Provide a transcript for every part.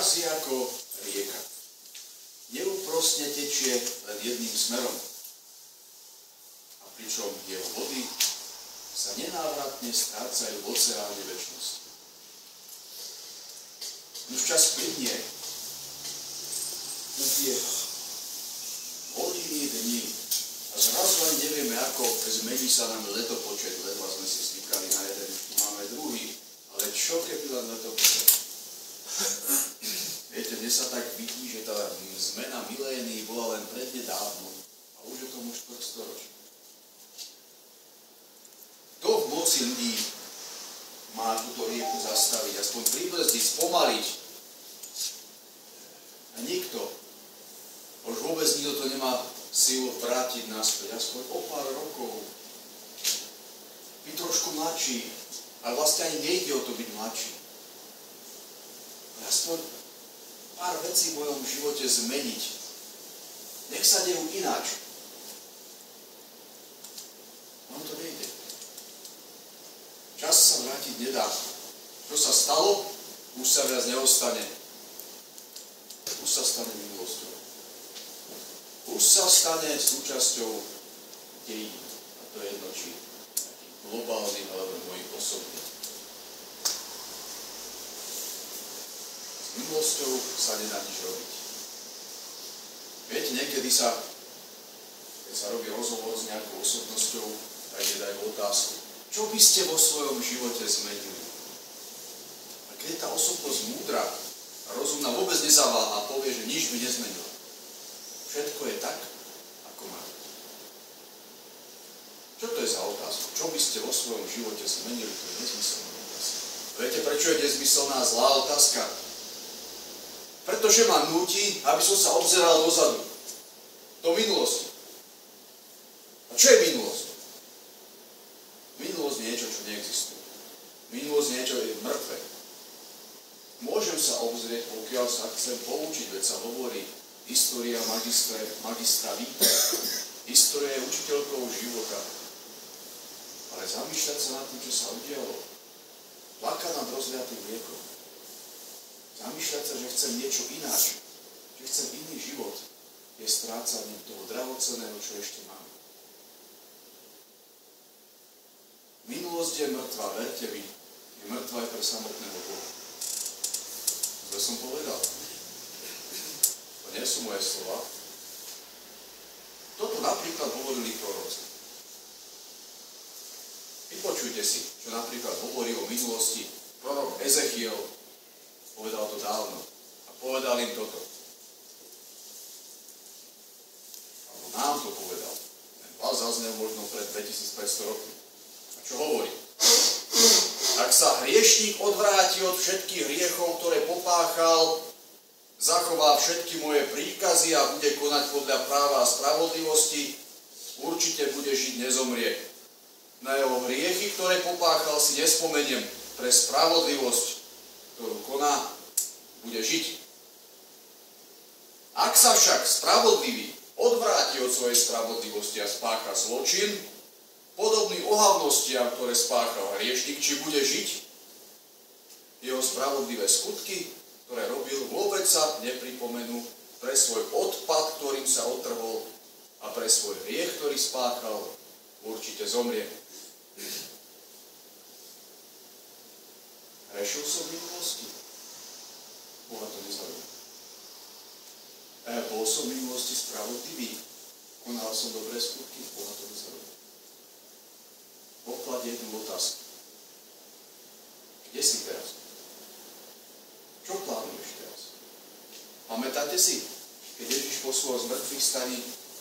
Čas je ako rieka. Neúprosne tečie len jedným smerom. A pričom jeho vody sa nenávratne strácajú v oceáne večnosti. Už čas plynie. Tie hodiny, dni. A zrazu ani nevieme ako, zmení sa nám letopočet, ledva sme si zvykali na jeden, už tu máme druhý. Ale čo keby len letopočet? Viete, mne sa tak vidí, že tá zmena milénií bola len prednedávno. A už je tomu 400 ročí. Kto v moci ľudí má túto rieku zastaviť, aspoň pribrzdiť, spomaliť? A nikto. Už vôbec nikto to nemá silu vrátiť naspäť, aspoň o pár rokov. Byť trošku mladší, ale vlastne ani nejde o to byť mladší. Aspoň pár vecí v mojom živote zmeniť. Nech sa dejú ináč. On to nejde. Čas sa vrátiť nedá. Čo sa stalo, už sa viac neostane. Už sa stane minulosťou. Už sa stane súčasťou dejín. A to je jedno, či takým globálnym, alebo mojich osobných. S minulosťou sa nedá nič robiť. Viete, niekedy keď sa robí rozhovor s nejakou osobnosťou, tak je dajú otázku. Čo by ste vo svojom živote zmenili? A keď je tá osobnosť múdra a rozumná, vôbec nezaváha a povie, že nič by nezmenila. Všetko je tak, ako má. Čo to je za otázku? Čo by ste vo svojom živote zmenili? To je nezmyselná otázka. Viete, prečo je nezmyselná zlá otázka? Pretože ma núti, aby som sa obzeral dozadu. Do minulosti. A čo je minulosť? Minulosť je niečo, čo neexistuje. Minulosť je niečo, čo je mŕtve. Môžem sa obzrieť, pokiaľ sa chcem poučiť, veď sa hovorí, história magistra vita. História je učiteľkou života. Ale zamýšľať sa nad tým, čo sa udialo. Plakať nad rozliatým mliekom. Zamýšľať sa, že chcem niečo ináč. Že chcem iný život. Je strácaním toho drahocenného, čo ešte mám. Minulosť je mŕtva, verte mi. Je mŕtva aj pre samotného Boha. To som povedal. To nie sú moje slova. Toto napríklad hovorili proroci. Vypočujte si, čo napríklad hovorí o minulosti prorok Ezechiel. Povedal to dávno. A povedal im toto. Alebo nám to povedal. Ten hlas zaznel možno pred 2500 rokmi. A čo hovorí? Ak sa hriešník odvráti od všetkých hriechov, ktoré popáchal, zachová všetky moje príkazy a bude konať podľa práva a spravodlivosti, určite bude žiť, nezomrie. Na jeho hriechy, ktoré popáchal, si nespomeniem. Pre spravodlivosť, ktorú koná, bude žiť. Ak sa však spravodlivý odvráti od svojej spravodlivosti a spácha zločin, podobný ohavnostiam, ktoré spáchal hriešnik, či bude žiť, jeho spravodlivé skutky, ktoré robil, vôbec sa nepripomenú pre svoj odpad, ktorým sa otrhol, a pre svoj hriech, ktorý spáchal, určite zomrie. Hrešil som v minulosti? Boha to nezaujíma. Bol som v minulosti spravodlivý? Konal som dobré skutky? Boha to nezaujíma. Pokladie jednu otázku. Kde si teraz? Čo plánuješ teraz? Pamätáte si, keď Ježiš po svojom zmrtvých staní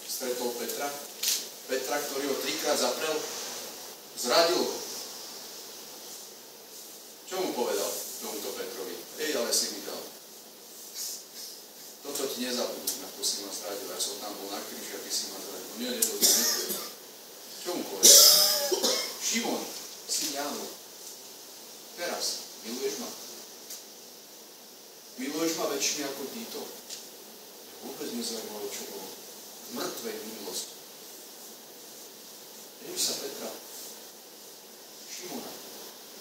stretol Petra? Petra, ktorý ho 3-krát zaprel, zradil ho. Čo mu povedal tomuto Petrovi? Ale si mi dal. Toto ti nezabudnú, ako si ma zradil. Ja som tam bol na kríži a ty si ma zradil. Nie, čo mu povedal? Šimon, syn Jánov, teraz miluješ ma? Miluješ ma väčšine ako títo? Vôbec nezaujímalo, čo bolo v mŕtvej minulosti. Ježiš sa Petra, Šimona,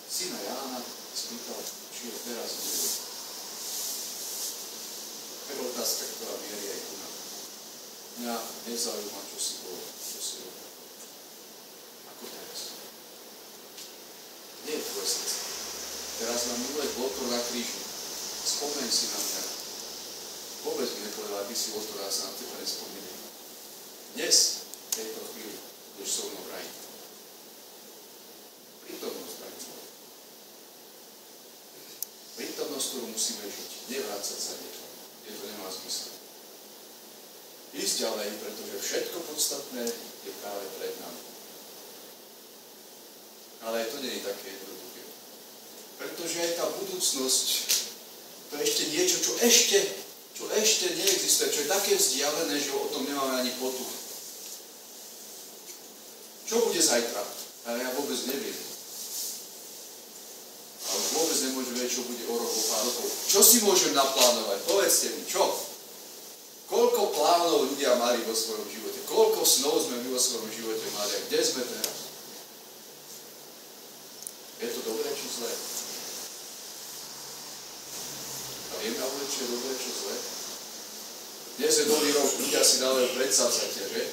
syna Jána, spýtal, či ho teraz miluje. otázka, ktorá mierí aj tu na. Mňa nezaujíma, čo si bol, čo si robil. Ako teraz? Nie je tvoje srdce. Teraz mám nové motor na krížu. Spomeň si na mňa. Vôbec mi nepovedal, aby si motor, ja sa na teba nespomínam. Dnes, v tejto chvíli, budeš so mnou v raji. Prítomnosť, tak môj. Prítomnosť, ktorú musíme žiť. Nevrácať sa niekam, kde to nemá zmysel. Ísť ďalej, pretože všetko podstatné je práve pred nami. Ale aj to nie je také jednoduché. Pretože aj tá budúcnosť, to je ešte niečo, čo ešte neexistuje, čo je také vzdialené, že o tom nemáme ani potuch. Čo bude zajtra? Ale ja vôbec neviem. Ale vôbec nemôžem vedieť, čo bude o rok, o pár rokov. Čo si môžem naplánovať? Povedzte mi, čo? Koľko plánov ľudia mali vo svojom živote? Koľko snov sme my vo svojom živote mali? A kde sme teraz? Je to dobré, či zlé? A vieme ale, čo je dobré, čo zlé? Dnes je dobrý rok, ľudia si dávajú predsavzatia, že?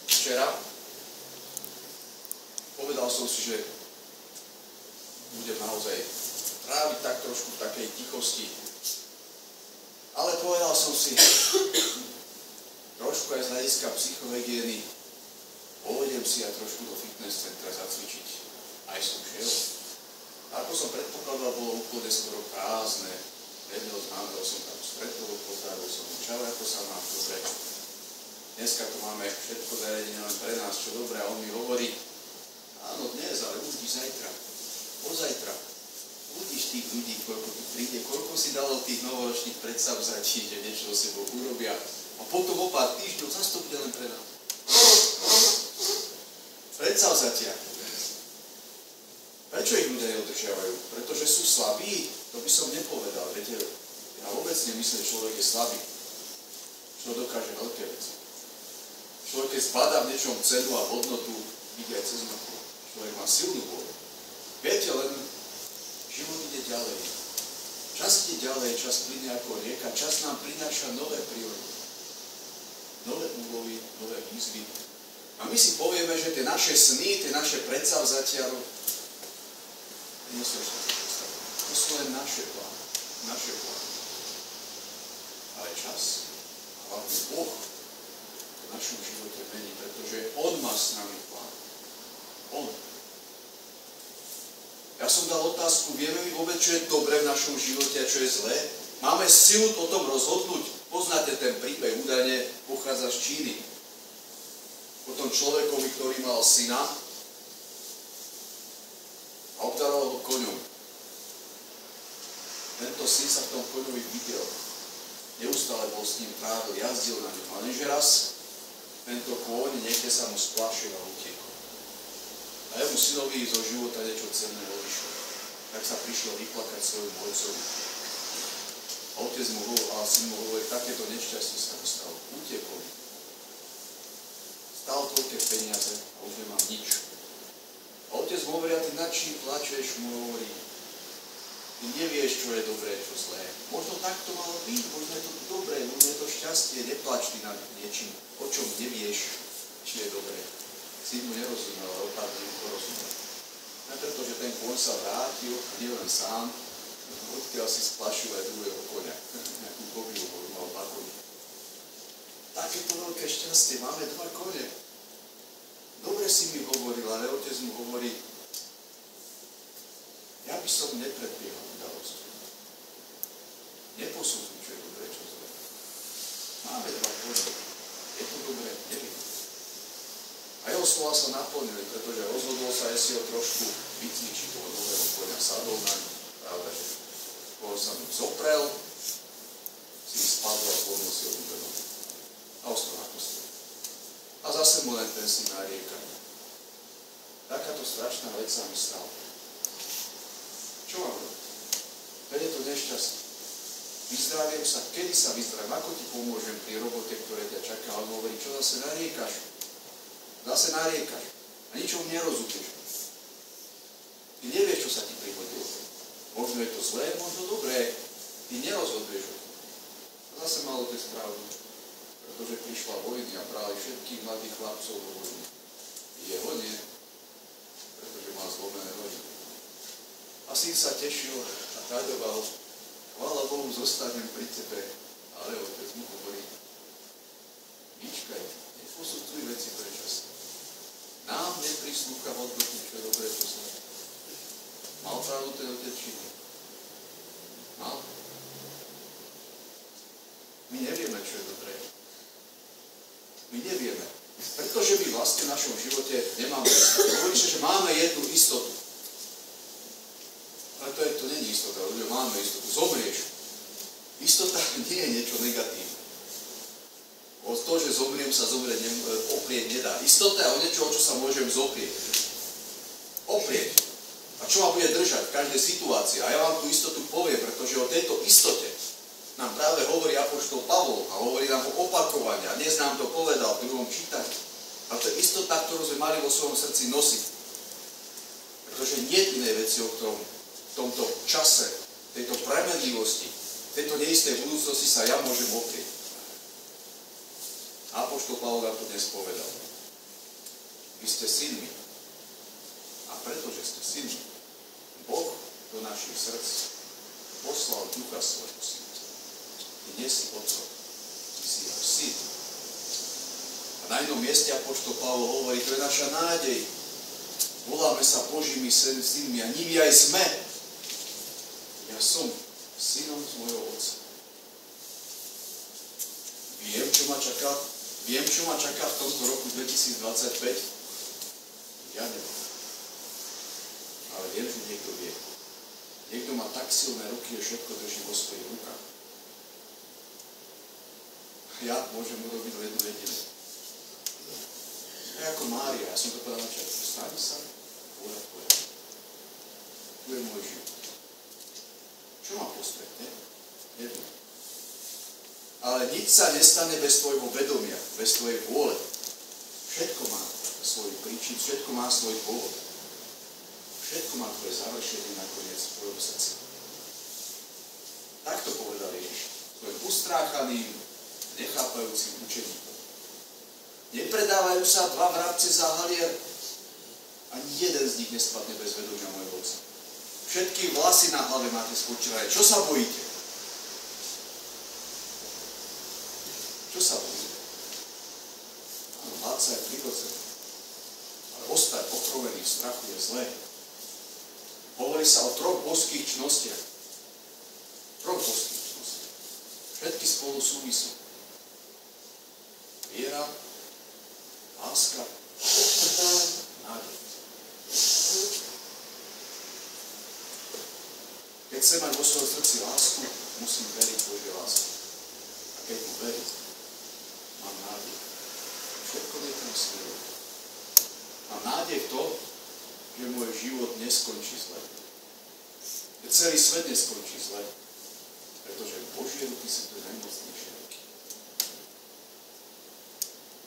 Včera povedal som si, že budem naozaj tráviť tak trošku v takej tichosti. Ale povedal som si, trošku aj z hľadiska psychohygieny, povedem si aj trošku do fitness centra zacvičiť. Aj som šiel. A ako som predpokladal, bolo úplne skoro prázdne. Jedného známeho som tam stretol, pozdravil som mu, čau, ako sa mám, dobre. Dneska tu máme všetko zariadenie len pre nás, čo dobre, a on mi hovorí, áno, dnes, ale uvidíš zajtra, pozajtra. Uvidíš tých ľudí, koľko tu príde, koľko si dalo tých novoročných predsavzatí, že niečo so sebou urobia. A potom o pár týždňov zase to bude len pre nás. Predsavzatia. Prečo ich ľudia neudržiavajú? Pretože sú slabí? To by som nepovedal. Viete, ja vôbec nemyslím, že človek je slabý. Čo dokáže veľké veci. Človek, keď spadá v niečom cenu a hodnotu, ide aj cez nohu. Človek má silnú vôľu. Viete, len život ide ďalej. Čas ide ďalej, čas plyne ako rieka, čas nám prináša nové príhody. Nové úlohy, nové výzvy. A my si povieme, že tie naše sny, tie naše predsavzatia, nie sú ešte predstavy. To sú len naše plány. Naše plány. Ale čas, hlavne Boh, v našom živote mení, pretože On má s nami plán. On. Ja som dal otázku, vieme my vôbec, čo je dobré v našom živote a čo je zlé? Máme silu o tom rozhodnúť? Poznáte ten príbeh, údajne pochádza z Číny. O tom človekovi, ktorý mal syna a obdaroval ho koňom. Tento syn sa v tom koňovi videl. Neustále bol s ním trávil, jazdil na ňom. A lenže raz tento kôň niekde sa mu splašil a utiekol. A jemu synovi zo života niečo cenné odišlo. Tak sa prišiel vyplakať svojmu otcovi. A otec mu hovoril, a syn mu hovorí, takéto nešťastie sa mu stalo. Utiekol. Stál toľké peniaze a už nemám nič. A otec mu hovorí, a ty nad čím plačeš, mu hovorí, ty nevieš, čo je dobré, čo zlé. Možno tak to malo byť, možno je to dobré, možno je to šťastie, neplač ty nad niečím, o čom nevieš, či je dobré. Syn mu nerozumel, ale otec mu porozumel. Ne preto, že ten kôň sa vrátil, a nie len sám, odkiaľ si splašil aj druhého koňa. Nejakú kobilu, ktorú mal dva koně. Takéto veľké šťastie, máme dva kone. Dobre si mi hovoril, ale otec mu hovorí, ja by som nepredbiehal udalosť. Neposúdim, čo je dobré, čo zlé. Máme dva kone. Je to dobré? Neviem. A jeho slova sa naplnili, pretože rozhodol sa, že si ho trošku vycvičiť toho nového koňa, sadol na ňu, pravda, že koho sa mu zoprel, si spadol a podnosil mu do nohy. A ostal na kostole. A zase mu len ten syn narieka. Takáto strašná vec sa mi stala. Čo mám robiť? Keď je to nešťastné. Vyzdravím sa, kedy sa vyzdravím, ako ti pomôžem pri robote, ktoré ťa čaká, ale hovorí, čo zase nariekaš? Zase nariekaš. A ničomu nerozumieš. Ty nevieš, čo sa ti prihodilo. Možno je to zlé, možno dobré. Ty nerozhoduješ o tom. Zase malo to správne, pretože prišla vojna a brali všetkých mladých chlapcov do vojny. Jeho nie, pretože mal zlomené nohy. A syn sa tešil a radoval, chvála Bohu, zostanem pri tebe, ale otec mu hovorí, vyčkaj, neposudzuj veci predčasne. Nám neprislúcha hodnotniť, čo je dobré, čo zlé. Mal pravdu ten otec, či nie? Mal? My nevieme, čo je dobré. My nevieme. Pretože my vlastne v našom živote nemáme istotu. Hovorí sa, že máme jednu istotu. Ale to nie je istota, ľudia, máme istotu. Zomrieš. Istota nie je niečo negatívne. Od toho, že zomriem, sa oprieť nedá. Istota je o niečo, o čo sa môžem zoprieť. Oprieť. A čo ma bude držať v každej situácii? A ja vám tú istotu poviem, pretože o tejto istote nám práve hovorí apoštol Pavol a hovorí nám o opakovaní. A dnes nám to povedal v druhom čítaní. A to je istota, ktorú sme mali vo svojom srdci nosiť. Pretože nie je inej veci, o ktorom v tomto čase, tejto premenlivosti, tejto neistej budúcnosti sa ja môžem oprieť. Apoštol Pavol nám to dnes povedal. Vy ste synmi. A pretože ste synmi, Boh do našich srdc poslal ducha svojho syna. Ty nie si otrok, ty si jeho syn. A na jednom mieste apoštol Pavol hovorí, to je naša nádej. Voláme sa Božími synmi a nimi aj sme. Ja som synom svojho otca. Viem, čo ma čaká. Viem, čo ma čaká v tomto roku 2025. Ja neviem. Ale viem, že niekto vie. Niekto má tak silné ruky, že všetko drží vo svojich rukách. Ja môžem urobiť len jednu jedinu. Ja ako Mária, ja som to povedal na začiatku. Staň sa, vôľa tvoja. Tu je môj život. Čo ma postretne? Neviem. Ale nič sa nestane bez tvojho vedomia, bez tvojej vôle. Všetko má svoj príčin, všetko má svoj dôvod. Všetko má tvoje završenie nakoniec v tvojom srdci. Tak to povedal Ježiš svojim ustráchaným, nechápajúcim učeníkom. Nepredávajú sa dva vrabce za halier, ani jeden z nich nespadne bez vedomia môjho otca. Všetky vlasy na hlave máte spočívané. Čo sa bojíte? Čo sa bojíte? Áno, vládca je prirodzený. Ale ostať pokrovený v strachu je zlé. Hovorí sa o troch božských čnostiach. Troch božských čnostiach. Všetky spolu súvisú. Viera, láska, nádej. Keď chcem mať vo svojom srdci lásku, musím veriť Božej láske. A keď mu verím, mám nádej. Všetko niekam smeruje. Mám nádej v to, že môj život neskončí zle. Že celý svet neskončí zle. Pretože Božie ruky sú to najmocnejšie ruky.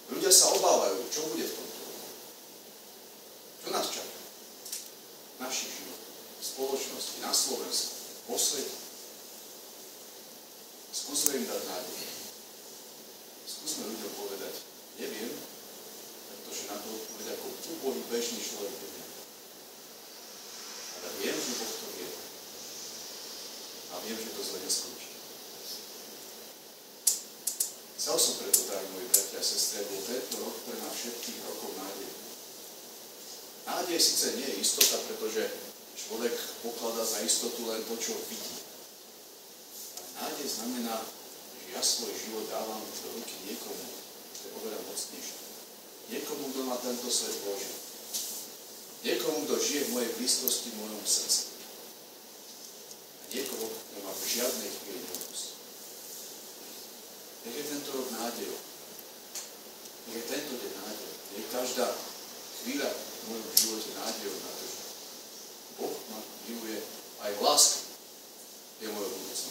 Ľudia sa obávajú, čo bude v tomto roku. Čo nás čaká? Naši život, v spoločnosti, na Slovensku, vo svete. Skúsme im dať nádej. Skúsme ľuďom povedať, neviem, pretože na to odpovedať ako úbohý bežný človek neviem. Ale viem, že Boh to vie. A viem, že to zle neskončí. Chcel som preto, drahí moji bratia a sestry, bol tento rok pre nás všetkých rokov nádej. Nádej síce nie je istota, pretože človek pokladá za istotu len to, čo vidí. Ale nádej znamená, že ja svoj život dávam do ruky niekomu, to je oveľa mocnejšie. Niekomu, kto má tento svet Boží. Niekomu, kto žije v mojej blízkosti, v mojom srdci. A niekomu, kto ma v žiadnej chvíli neopustí. Nech je tento rok nádej. Nech je tento deň nádej. Nech každá chvíľa v mojom živote nádej na to, že Boh ma miluje aj láska je mojou budúcnosťou.